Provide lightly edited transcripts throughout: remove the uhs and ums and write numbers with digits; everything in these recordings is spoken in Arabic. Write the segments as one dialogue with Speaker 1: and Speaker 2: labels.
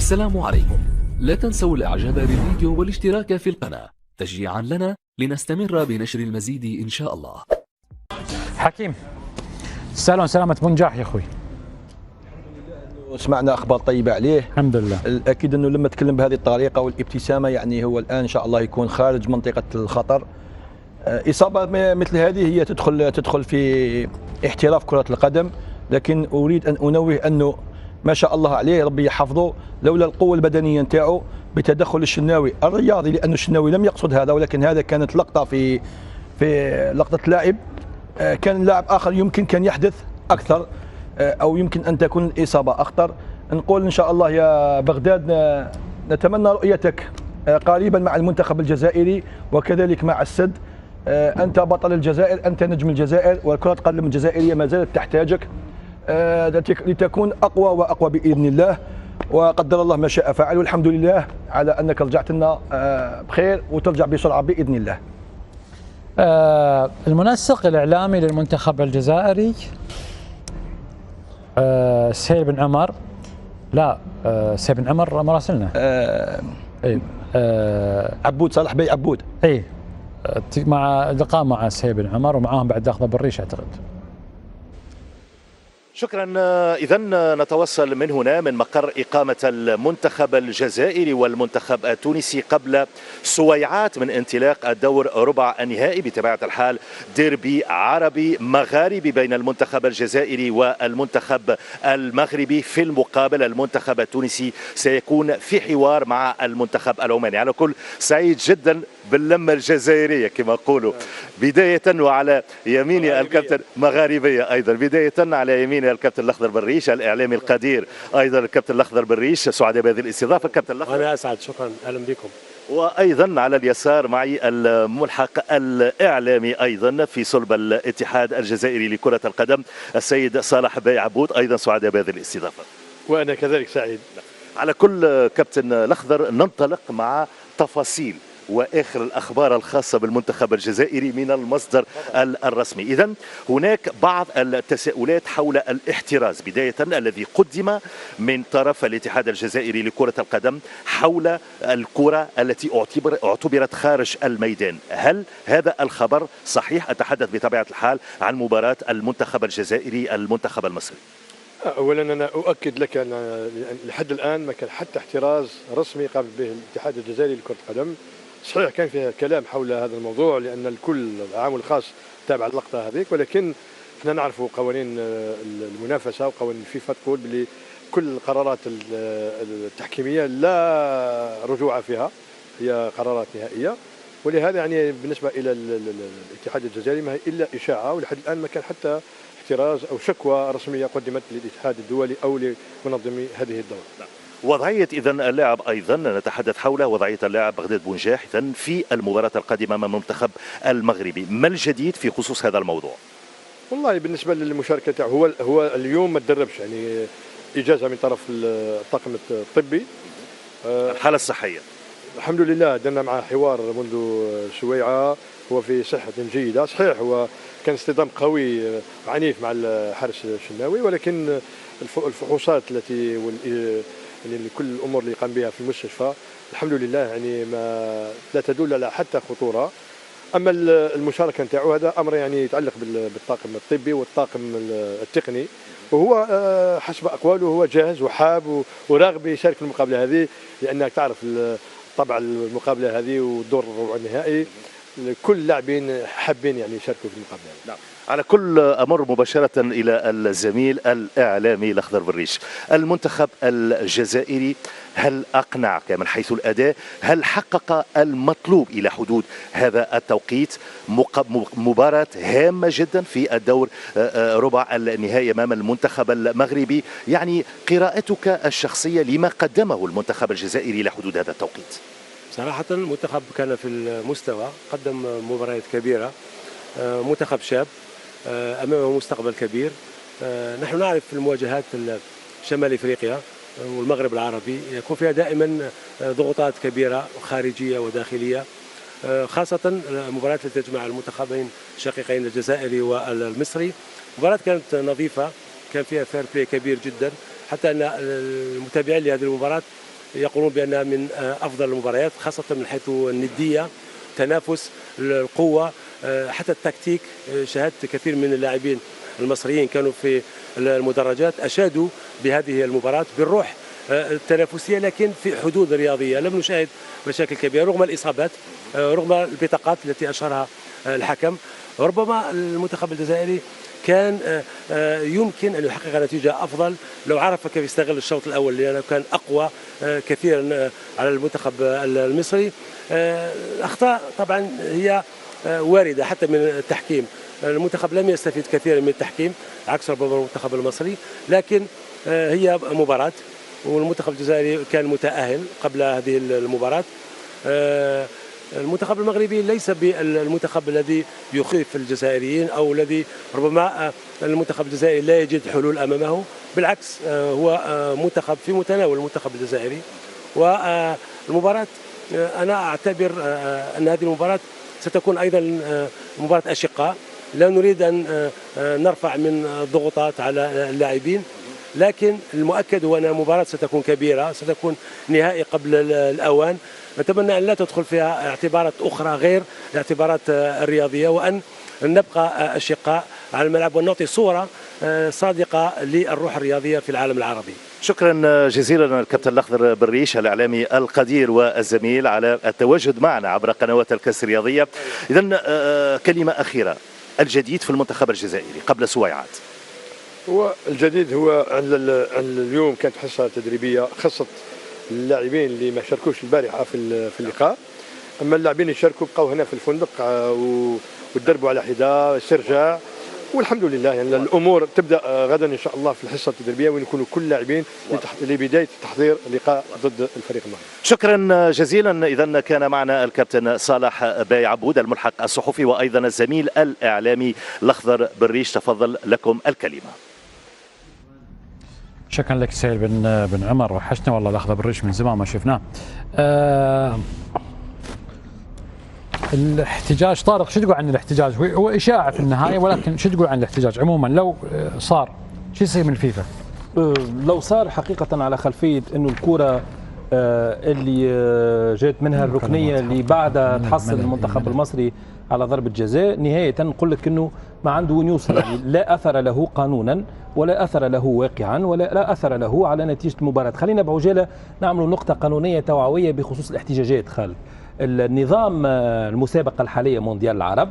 Speaker 1: السلام عليكم. لا تنسوا الاعجاب بالفيديو والاشتراك في القناة تشجيعا لنا لنستمر بنشر المزيد ان شاء الله.
Speaker 2: حكيم، تسألون سلامة بنجاح يا اخوي.
Speaker 3: سمعنا اخبار طيبه عليه
Speaker 2: الحمد لله.
Speaker 3: الاكيد انه لما تكلم بهذه الطريقه والابتسامه يعني هو الان ان شاء الله يكون خارج منطقه الخطر. اصابه مثل هذه هي تدخل في احتراف كره القدم، لكن اريد ان انوه انه ما شاء الله عليه ربي يحفظه، لولا القوه البدنيه نتاعو بتدخل الشناوي الرياضي، لانه الشناوي لم يقصد هذا، ولكن هذا كانت لقطه في لقطه لاعب. كان لاعب اخر يمكن كان يحدث اكثر، او يمكن ان تكون الاصابه اخطر. نقول ان شاء الله يا بغداد نتمنى رؤيتك قريبا مع المنتخب الجزائري وكذلك مع السد. انت بطل الجزائر، انت نجم الجزائر، وكرة القدم الجزائرية ما زالت تحتاجك لتكون اقوى واقوى باذن الله، وقدر الله ما شاء فعل، والحمد لله على انك رجعت لنا بخير وترجع بسرعه باذن الله.
Speaker 2: المنسق الاعلامي للمنتخب الجزائري سهيل بن عمر، لا سهيل بن عمر مراسلنا
Speaker 3: عبود، صالح بي عبود،
Speaker 2: اي مع لقاء مع سهيل بن عمر، ومعاهم بعد اخذ بالريش اعتقد.
Speaker 4: شكرا. إذا نتوصل من هنا من مقر إقامة المنتخب الجزائري والمنتخب التونسي قبل سويعات من انطلاق الدور ربع النهائي، بطبيعة الحال ديربي عربي مغاربي بين المنتخب الجزائري والمنتخب المغربي. في المقابل المنتخب التونسي سيكون في حوار مع المنتخب العماني. على كل سعيد جدا باللمة الجزائرية كما يقولوا. بداية وعلى يميني الكابتن مغاربية أيضا، بداية على يميني الكابتن الأخضر بالريش الإعلامي القدير أيضا الكابتن الأخضر بالريش. سعداء بهذه الاستضافة كابتن الأخضر.
Speaker 5: أنا أسعد، شكرا، أهلا بكم.
Speaker 4: وأيضا على اليسار معي الملحق الإعلامي أيضا في صلب الاتحاد الجزائري لكرة القدم السيد صالح بي عبود، أيضا سعداء بهذه الاستضافة.
Speaker 5: وأنا كذلك سعيد.
Speaker 4: على كل كابتن الأخضر ننطلق مع تفاصيل واخر الاخبار الخاصه بالمنتخب الجزائري من المصدر الرسمي. اذا هناك بعض التساؤلات حول الاحتراز بدايه الذي قدم من طرف الاتحاد الجزائري لكره القدم حول الكره التي اعتبرت خارج الميدان. هل هذا الخبر صحيح؟ اتحدث بطبيعه الحال عن مباراه المنتخب الجزائري المنتخب المصري.
Speaker 5: اولا انا اؤكد لك ان لحد الان ما كان حتى احتراز رسمي قام به الاتحاد الجزائري لكره القدم. صحيح كان فيها كلام حول هذا الموضوع لأن الكل العام الخاص تابع اللقطة هذيك، ولكن احنا نعرف قوانين المنافسة وقوانين الفيفا تقول بلي كل القرارات التحكيمية لا رجوع فيها، هي قرارات نهائية. ولهذا يعني بالنسبة إلى الاتحاد الجزائري ما هي إلا إشاعة، ولحد الآن ما كان حتى احتراز أو شكوى رسمية قدمت للاتحاد الدولي أو لمنظمي هذه الدورة.
Speaker 4: وضعية إذا اللاعب أيضا نتحدث حول وضعية اللاعب بغداد بنجاح في المباراة القادمة أمام المنتخب المغربي. ما الجديد في خصوص هذا الموضوع؟
Speaker 5: والله بالنسبة للمشاركة تاعو هو اليوم ما تدربش، يعني إجازة من طرف الطاقم الطبي.
Speaker 4: الحالة الصحية
Speaker 5: الحمد لله درنا معه حوار منذ شويعة، هو في صحة جيدة. صحيح هو كان اصطدام قوي عنيف مع الحارس الشناوي، ولكن الفحوصات التي يعني كل الامور اللي قام بها في المستشفى الحمد لله يعني ما لا تدل على حتى خطوره. اما المشاركه نتاعو هذا امر يعني يتعلق بالطاقم الطبي والطاقم التقني، وهو حسب اقواله هو جاهز وحاب وراغب يشارك في المقابله هذه، لانك تعرف طبعا المقابله هذه والدور الربع النهائي كل اللاعبين حابين يعني يشاركوا في المقابله هذه.
Speaker 4: نعم. على كل أمر مباشرة إلى الزميل الإعلامي الأخضر بالريش. المنتخب الجزائري هل أقنعك من حيث الأداء؟ هل حقق المطلوب إلى حدود هذا التوقيت؟ مباراة هامة جدا في الدور ربع النهائي أمام المنتخب المغربي، يعني قراءتك الشخصية لما قدمه المنتخب الجزائري إلى حدود هذا التوقيت.
Speaker 5: صراحة المنتخب كان في المستوى، قدم مباريات كبيرة، منتخب شاب أمامه مستقبل كبير. نحن نعرف في المواجهات شمال إفريقيا والمغرب العربي يكون فيها دائما ضغوطات كبيرة خارجية وداخلية، خاصة المباريات التي تجمع المنتخبين الشقيقين الجزائري والمصري. مباراة كانت نظيفة، كان فيها فير بلاي كبير جدا، حتى أن المتابعين لهذه المباراة
Speaker 6: يقولون بأنها من أفضل المباريات، خاصة من حيث الندية، تنافس، القوة، حتى التكتيك. شاهدت كثير من اللاعبين المصريين كانوا في المدرجات أشادوا بهذه المباراة بالروح التنافسية، لكن في حدود رياضية. لم نشاهد مشاكل كبيرة رغم الإصابات، رغم البطاقات التي أشهرها الحكم. ربما المنتخب الجزائري كان يمكن أن يحقق نتيجة أفضل لو عرف كيف يستغل الشوط الأول، لأنه كان أقوى كثيرا على المنتخب المصري. الأخطاء طبعا هي واردة حتى من التحكيم. المنتخب لم يستفيد كثيرا من التحكيم عكس ربما المنتخب المصري، لكن هي مباراة والمنتخب الجزائري كان متأهل قبل هذه المباراة. المنتخب المغربي ليس بالمنتخب الذي يخيف الجزائريين أو الذي ربما المنتخب الجزائري لا يجد حلول أمامه، بالعكس هو منتخب في متناول المنتخب الجزائري. والمباراة أنا أعتبر أن هذه المباراة ستكون أيضا مباراة أشقاء. لا نريد أن نرفع من الضغوطات على اللاعبين، لكن المؤكد هو أن المباراة ستكون كبيرة، ستكون نهائي قبل الأوان. نتمنى أن لا تدخل فيها اعتبارات أخرى غير الاعتبارات الرياضية، وأن نبقى أشقاء على الملعب ونعطي صورة صادقة للروح الرياضية في العالم العربي.
Speaker 4: شكرا جزيلا الكابتن الأخضر بالريش الإعلامي القدير والزميل على التواجد معنا عبر قنوات الكاس الرياضية. إذن كلمة أخيرة، الجديد في المنتخب الجزائري قبل سويعات.
Speaker 5: هو الجديد هو اليوم كانت حصة تدريبية خاصة اللاعبين اللي ما شاركوش البارحة في اللقاء، أما اللاعبين اللي شاركوا بقاو هنا في الفندق وتدربوا على حدة استرجاع، والحمد لله يعني الامور تبدا غدا ان شاء الله في الحصه التدريبيه وين يكونوا كل لاعبين لبدايه تحضير اللقاء ضد الفريق المغربي.
Speaker 4: شكرا جزيلا. اذا كان معنا الكابتن صالح باي عبود الملحق الصحفي وايضا الزميل الاعلامي الاخضر بالريش. تفضل لكم الكلمه.
Speaker 2: شكرا لك سهيل بن عمر، وحشنا والله الاخضر بالريش من زمان ما شفناه. الاحتجاج طارق، شو تقول عن الاحتجاج؟ هو إشاعة في النهاية، ولكن شو تقول عن الاحتجاج عموما لو صار شو يصير من الفيفا؟
Speaker 3: لو صار حقيقة على خلفية انه الكرة اللي جات منها الركنية اللي بعدها تحصل المنتخب المصري على ضربة جزاء، نهاية نقول لك انه ما عنده وين يوصل، يعني لا اثر له قانونا ولا اثر له واقعا ولا لا اثر له على نتيجة المباراة. خلينا بعجالة نعمل نقطة قانونية توعوية بخصوص الاحتجاجات. خالد، النظام المسابقة الحالية مونديال العرب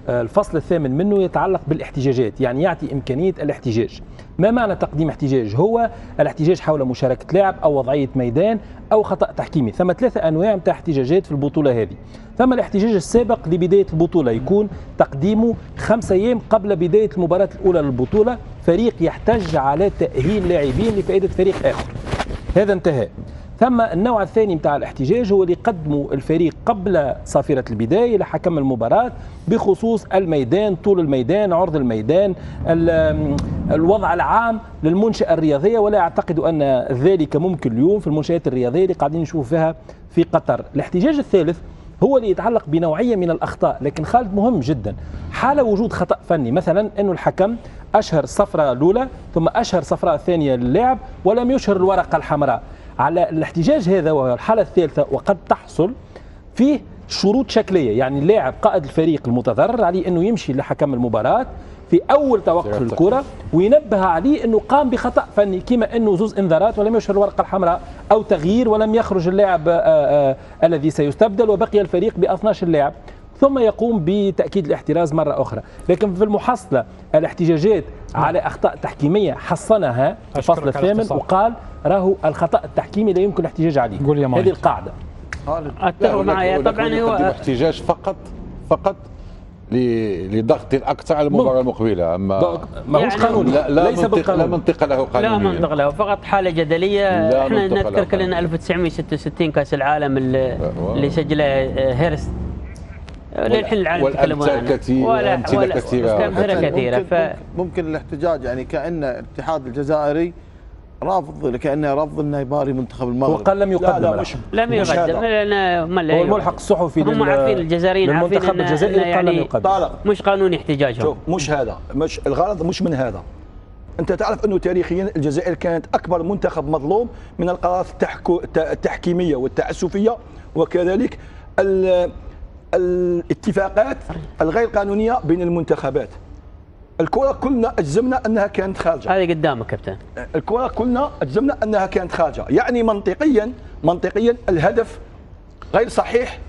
Speaker 3: الفصل الثامن منه يتعلق بالاحتجاجات، يعني يعطي إمكانية الاحتجاج. ما معنى تقديم احتجاج؟ هو الاحتجاج حول مشاركة لاعب أو وضعية ميدان أو خطأ تحكيمي. ثم 3 أنواع من احتجاجات في البطولة هذه. ثم الاحتجاج السابق لبداية البطولة يكون تقديمه 5 أيام قبل بداية المباراة الأولى للبطولة، فريق يحتج على تأهيل لاعبين لفائدة فريق آخر، هذا انتهى. ثم النوع الثاني متاع الاحتجاج هو اللي يقدمه الفريق قبل صافرة البداية لحكم المباراة بخصوص الميدان، طول الميدان، عرض الميدان، الوضع العام للمنشأة الرياضية. ولا أعتقد أن ذلك ممكن اليوم في المنشآت الرياضية اللي قاعدين نشوف فيها في قطر. الاحتجاج الثالث هو اللي يتعلق بنوعية من الأخطاء، لكن خالد مهم جدا، حال وجود خطأ فني، مثلا أنه الحكم أشهر الصفرة الأولى ثم أشهر الصفرة الثانية للاعب ولم يشهر الورقة الحمراء. على الاحتجاج هذا وهو الحالة الثالثة وقد تحصل فيه شروط شكلية، يعني اللاعب قائد الفريق المتضرر عليه أنه يمشي لحكم المباراة في أول توقف الكرة وينبه عليه أنه قام بخطأ فني، كما أنه زوز إنذارات ولم يشهر الورقة الحمراء، أو تغيير ولم يخرج اللاعب الذي سيستبدل وبقي الفريق ب 12 لاعب، ثم يقوم بتأكيد الاحتراز مرة أخرى. لكن في المحصلة الاحتجاجات على أخطاء تحكيمية حصنها الفصل الثامن وقال راهو الخطأ التحكيمي لا يمكن الاحتجاج عليه. هذه القاعدة.
Speaker 7: أتفق معي طبعا. هو احتجاج فقط لضغط اكثر على المباراه المقبله، اما
Speaker 3: ماهوش قانوني،
Speaker 7: ليس بالقانون، لا منطق له قانونيا،
Speaker 8: لا منطق له، فقط حاله جدليه. احنا نذكر كلنا 1966 كاس العالم اللي سجله هيرست، للحين العالم يتكلمون عنه،
Speaker 7: وأمثلة
Speaker 8: كثيرة.
Speaker 9: ممكن الاحتجاج يعني كأن الاتحاد الجزائري رافض، كأنه رافض انه يباري منتخب المغرب.
Speaker 3: وقال لم يقدم.
Speaker 8: لم يقدم.
Speaker 3: هو الملحق الصحفي
Speaker 8: هم عارفين الجزائريين
Speaker 3: الجزائري
Speaker 8: يعني مش قانوني احتجاجهم.
Speaker 3: شوف، مش هذا، مش الغرض، مش من هذا. انت تعرف انه تاريخيا الجزائر كانت اكبر منتخب مظلوم من القرارات التحكيميه والتعسفيه، وكذلك الاتفاقات الغير قانونيه بين المنتخبات. الكره كلنا اجزمنا انها كانت خارجه.
Speaker 8: هذه قدامك كابتن.
Speaker 3: الكره كلنا اجزمنا انها كانت خارجه، يعني منطقيا الهدف غير صحيح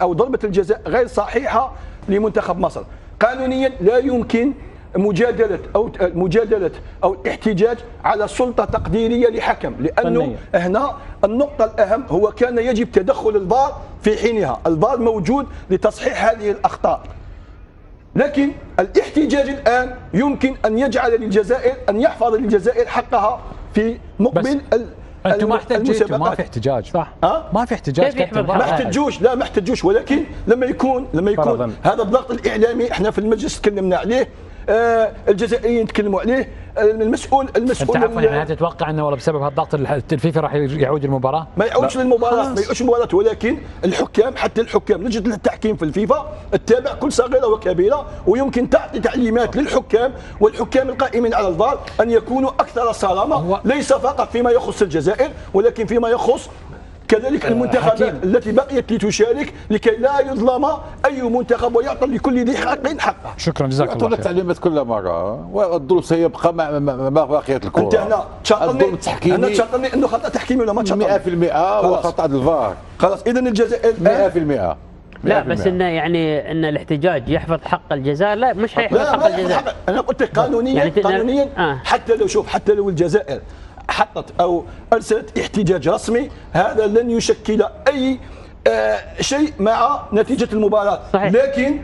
Speaker 3: او ضربه الجزاء غير صحيحه لمنتخب مصر. قانونيا لا يمكن مجادله او الاحتجاج على سلطه تقديريه لحكم، لانه هنا النقطه الاهم هو كان يجب تدخل الفار في حينها. الفار موجود لتصحيح هذه الاخطاء، لكن الاحتجاج الان يمكن ان يجعل للجزائر ان يحفظ للجزائر حقها في مقبل
Speaker 2: انتم ما احتجيتوا، ما في احتجاج صح؟ ما في احتجاج،
Speaker 3: ما احتجوش، ولكن لما يكون هذا الضغط الاعلامي احنا في المجلس تكلمنا عليه، الجزائريين تكلموا عليه، المسؤول
Speaker 2: انت عفوا يعني تتوقع انه والله بسبب هالضغط الفيفا راح يعود المباراه؟
Speaker 3: ما يعودش للمباراه، ولكن الحكام، حتى الحكام لجنه التحكيم في الفيفا تتابع كل صغيره وكبيره، ويمكن تعطي تعليمات للحكام والحكام القائمين على الفار ان يكونوا اكثر صرامه، ليس فقط فيما يخص الجزائر ولكن فيما يخص كذلك المنتخبات التي بقيت لتشارك، لكي لا يظلم اي منتخب ويعطى لكل ذي حق حقه.
Speaker 2: شكرا، جزاك الله خير.
Speaker 7: التعليمات كل مره، والظلم سيبقى مع بقيه الكره.
Speaker 3: انت هنا تشاطرني انه خطا تحكيمي ولا ما تشاطرني؟
Speaker 7: 100% هو خطا الفار.
Speaker 3: خلاص اذا الجزائر
Speaker 7: 100%.
Speaker 8: لا بس انه يعني ان الاحتجاج يحفظ حق الجزائر، لا مش حيحفظ حق الجزائر.
Speaker 3: انا قلت لك قانونيا حتى لو الجزائر حطت او ارسلت احتجاج رسمي، هذا لن يشكل اي شيء مع نتيجه المباراه.
Speaker 8: صحيح.
Speaker 3: لكن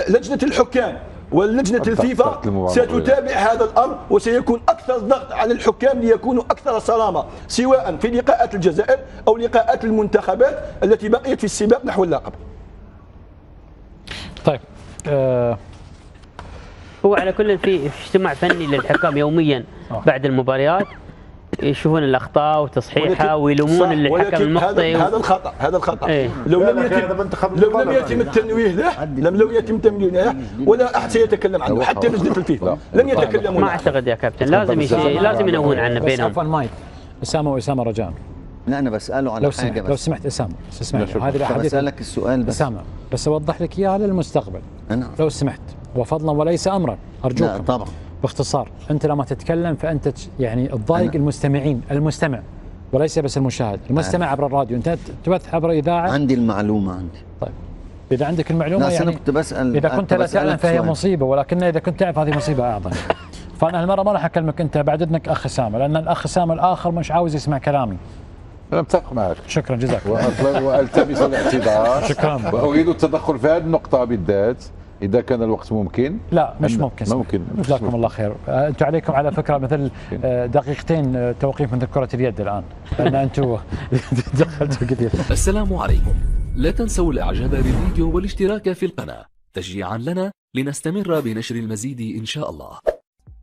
Speaker 3: لجنه الحكام واللجنه الفيفا ستتابع هذا الامر، وسيكون اكثر ضغط على الحكام ليكونوا اكثر صرامه، سواء في لقاءات الجزائر او لقاءات المنتخبات التي بقيت في السباق نحو اللقب.
Speaker 2: طيب
Speaker 8: هو على كل في اجتماع فني للحكام يوميا بعد المباريات، يشوفون الاخطاء وتصحيحها ويلومون الحكم المخطئ.
Speaker 3: هذا الخطا لو لم يتم التنويه له ولا احد سيتكلم عنه، حتى لجنه الفيفا لن يتكلمون.
Speaker 8: ما اعتقد يا كابتن، لازم ينوهون عنه بينهم.
Speaker 2: عفوا مايك اسامه رجاء.
Speaker 10: لا انا بساله على حاجه بس.
Speaker 2: لو سمحت اسامه هذه الاحاديث
Speaker 10: بسالك السؤال بس
Speaker 2: اسامه، بس اوضح لك اياها للمستقبل لو سمحت، وفضلا وليس امرا ارجوك.
Speaker 10: لا طبعا.
Speaker 2: باختصار، انت لما تتكلم فانت يعني تضايق المستمع وليس بس المشاهد، المستمع عبر الراديو، انت تبث عبر اذاعه.
Speaker 10: عندي المعلومه عندي.
Speaker 2: طيب اذا عندك المعلومه
Speaker 10: يعني كنت بسأل،
Speaker 2: اذا كنت لا تعلم فهي مصيبه، ولكن اذا كنت تعرف هذه مصيبه اعظم. فانا هالمره ما راح اكلمك انت، بعد اذنك اخ اسامه، لان الاخ اسامه الاخر مش عاوز يسمع كلامي.
Speaker 7: انا متفق معك.
Speaker 2: شكرا، جزاك
Speaker 7: الله. والتمس الاعتذار.
Speaker 2: شكرا.
Speaker 7: واريد التدخل في هذه النقطه بالذات اذا كان الوقت ممكن.
Speaker 2: لا مش ممكن. جزاكم الله خير. انتم عليكم على فكره مثل دقيقتين توقيف مثل كره اليد الان، لان انتم دخلتوا كثير.
Speaker 1: السلام عليكم، لا تنسوا الاعجاب بالفيديو والاشتراك في القناه تشجيعا لنا لنستمر بنشر المزيد ان شاء الله.